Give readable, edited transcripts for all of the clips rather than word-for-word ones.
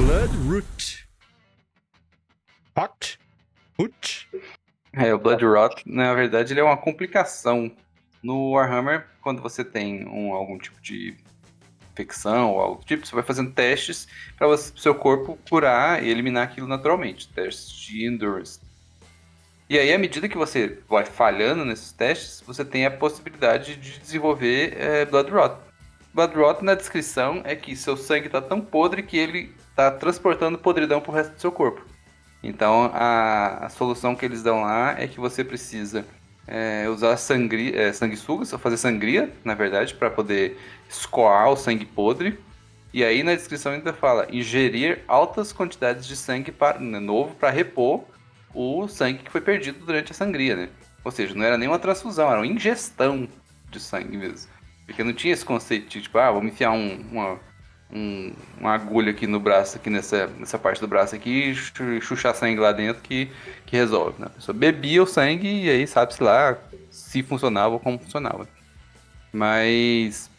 Bloodroot. Root? O Bloodrot, na verdade, ele é uma complicação. No Warhammer, quando você tem algum tipo de infecção ou algo do tipo, você vai fazendo testes para o seu corpo curar e eliminar aquilo naturalmente. Testes de endurance. E aí, à medida que você vai falhando nesses testes, você tem a possibilidade de desenvolver Bloodrot. Bloodrot, na descrição, é que seu sangue está tão podre que ele está transportando podridão para o resto do seu corpo. Então, a solução que eles dão lá é que você precisa usar sanguessugas, ou fazer sangria, na verdade, para poder escoar o sangue podre. E aí, na descrição ainda fala, ingerir altas quantidades de sangue novo para repor o sangue que foi perdido durante a sangria, né? Ou seja, não era nem uma transfusão, era uma ingestão de sangue mesmo. Porque não tinha esse conceito de, tipo, vamos enfiar uma agulha aqui no braço, aqui nessa parte do braço aqui, e chuchar sangue lá dentro que resolve, né? A pessoa bebia o sangue e aí sabe-se lá se funcionava ou como funcionava. Mas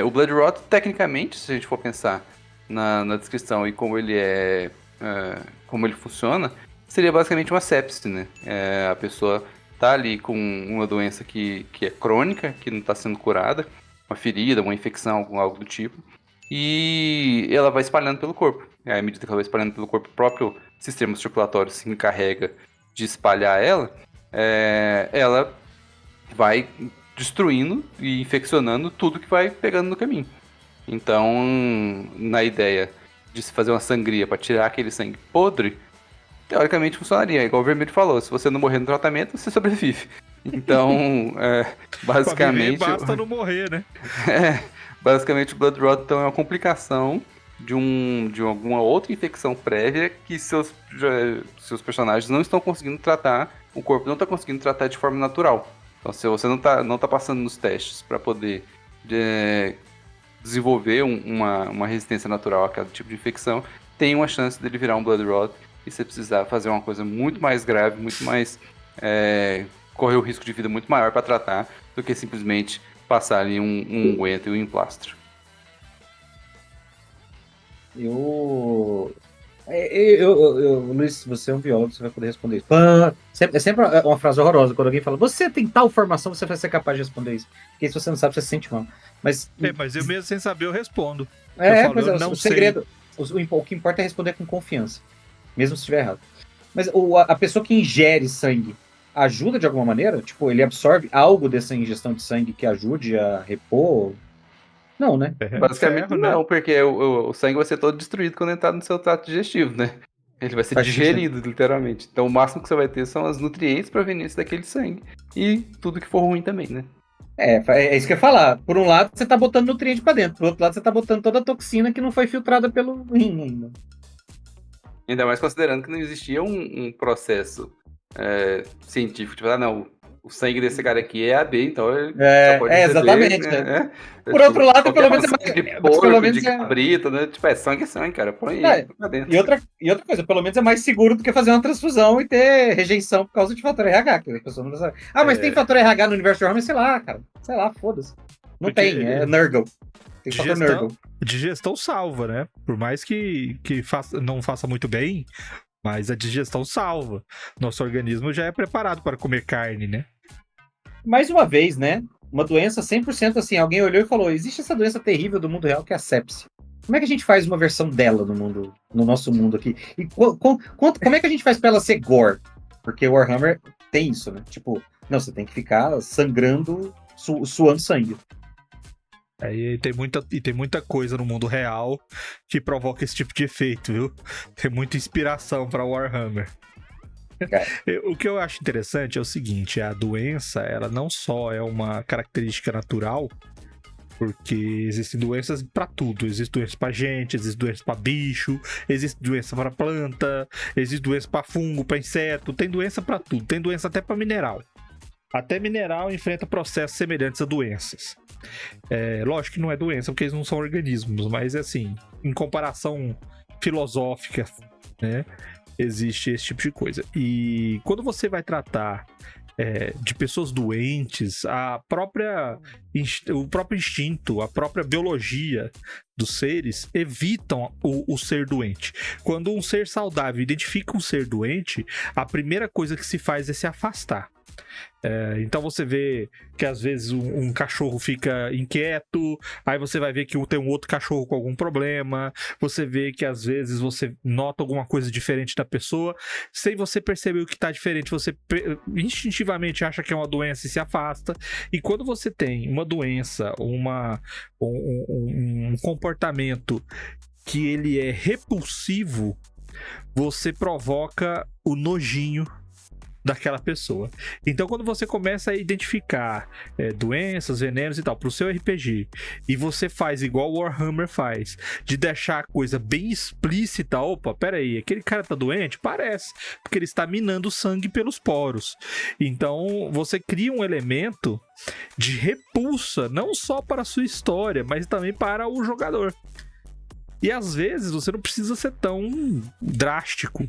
o Bloodrot, tecnicamente, se a gente for pensar na descrição e como ele como ele funciona, seria basicamente uma sepse, né? A pessoa tá ali com uma doença que é crônica, que não está sendo curada, uma ferida, uma infecção, algo do tipo, e ela vai espalhando pelo corpo. E aí, à medida que ela vai espalhando pelo corpo, o próprio sistema circulatório se encarrega de espalhar ela, ela vai destruindo e infeccionando tudo que vai pegando no caminho. Então, na ideia de se fazer uma sangria para tirar aquele sangue podre, teoricamente funcionaria, igual o Vermelho falou, se você não morrer no tratamento, você sobrevive. Então, basicamente... Pra viver, basta não morrer, né? Basicamente o Bloodrot então, é uma complicação de alguma outra infecção prévia que seus personagens não estão conseguindo tratar, o corpo não está conseguindo tratar de forma natural. Então, se você não tá passando nos testes para poder desenvolver uma resistência natural àquele tipo de infecção, tem uma chance dele virar um Bloodrot e você precisar fazer uma coisa muito mais grave, muito mais... correr o risco de vida muito maior para tratar do que simplesmente passar ali um unguento e um emplastro. Luiz, você é um biólogo, você vai poder responder isso. É sempre uma frase horrorosa quando alguém fala, você tem tal formação, você vai ser capaz de responder isso. Porque se você não sabe, você se sente mal. Mas eu mesmo sem saber, eu respondo. O segredo, o que importa é responder com confiança, mesmo se estiver errado. Mas a pessoa que ingere sangue ajuda de alguma maneira? Tipo, ele absorve algo dessa ingestão de sangue que ajude a repor? Não, né? Basicamente não, né? Porque o sangue vai ser todo destruído quando entrar no seu trato digestivo, né? Ele vai ser digerido, literalmente. Então o máximo que você vai ter são os nutrientes provenientes daquele sangue. E tudo que for ruim também, né? É isso que eu ia falar. Por um lado, você tá botando nutriente pra dentro. Por outro lado, você tá botando toda a toxina que não foi filtrada pelo rim ainda. Ainda mais considerando que não existia um processo científico. Tipo, não, o sangue desse cara aqui é AB, então ele só pode receber... Exatamente. Por outro lado, pelo menos de porco, de cabrito, né? Tipo, sangue, cara. Põe aí pra dentro. E outra coisa, pelo menos é mais seguro do que fazer uma transfusão e ter rejeição por causa de fator RH, que a pessoa não sabe. Mas tem fator RH no universo de Warhammer, sei lá, cara. Sei lá, foda-se. Não tem, é Nurgle. Tem fator Nurgle. Digestão salva, né? Por mais que não faça muito bem, mas a digestão salva. Nosso organismo já é preparado para comer carne, né? Mais uma vez, né? Uma doença 100% assim, alguém olhou e falou, existe essa doença terrível do mundo real que é a sepse. Como é que a gente faz uma versão dela no nosso mundo aqui? E como é que a gente faz pra ela ser gore? Porque o Warhammer tem isso, né? Tipo, não, você tem que ficar sangrando, suando sangue. E tem muita coisa no mundo real que provoca esse tipo de efeito, viu? Tem muita inspiração pra Warhammer. O que eu acho interessante é o seguinte, a doença, ela não só é uma característica natural, porque existem doenças pra tudo, existe doença pra gente, existe doença pra bicho, existe doença pra planta, existe doença pra fungo, pra inseto, tem doença pra tudo, tem doença até pra mineral. Até mineral enfrenta processos semelhantes a doenças. Lógico que não é doença, porque eles não são organismos, mas assim, em comparação filosófica, né? Existe esse tipo de coisa. E quando você vai tratar de pessoas doentes, o próprio instinto, a própria biologia dos seres evitam o ser doente. Quando um ser saudável identifica um ser doente, a primeira coisa que se faz é se afastar. Então você vê que às vezes um cachorro fica inquieto, aí você vai ver que tem um outro cachorro com algum problema, você vê que às vezes você nota alguma coisa diferente da pessoa, sem você perceber o que está diferente, você instintivamente acha que é uma doença e se afasta. E quando você tem uma doença, um comportamento que ele é repulsivo, você provoca o nojinho daquela pessoa. Então, quando você começa a identificar doenças, venenos e tal pro seu RPG, e você faz igual o Warhammer faz, de deixar a coisa bem explícita, opa, peraí, aquele cara tá doente? Parece, porque ele está minando sangue pelos poros. Então, você cria um elemento de repulsa, não só para a sua história, mas também para o jogador. E às vezes você não precisa ser tão drástico,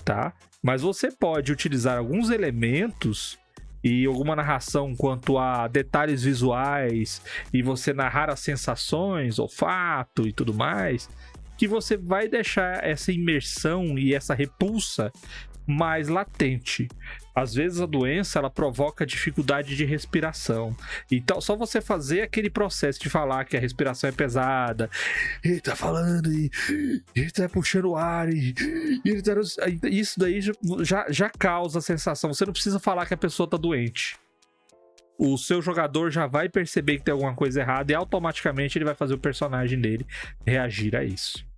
tá? Mas você pode utilizar alguns elementos e alguma narração quanto a detalhes visuais e você narrar as sensações, olfato e tudo mais, que você vai deixar essa imersão e essa repulsa mais latente. Às vezes a doença ela provoca dificuldade de respiração. Então, só você fazer aquele processo de falar que a respiração é pesada, ele tá falando e ele tá puxando o ar e ele tá... Isso daí já causa a sensação. Você não precisa falar que a pessoa tá doente. O seu jogador já vai perceber que tem alguma coisa errada e automaticamente ele vai fazer o personagem dele reagir a isso.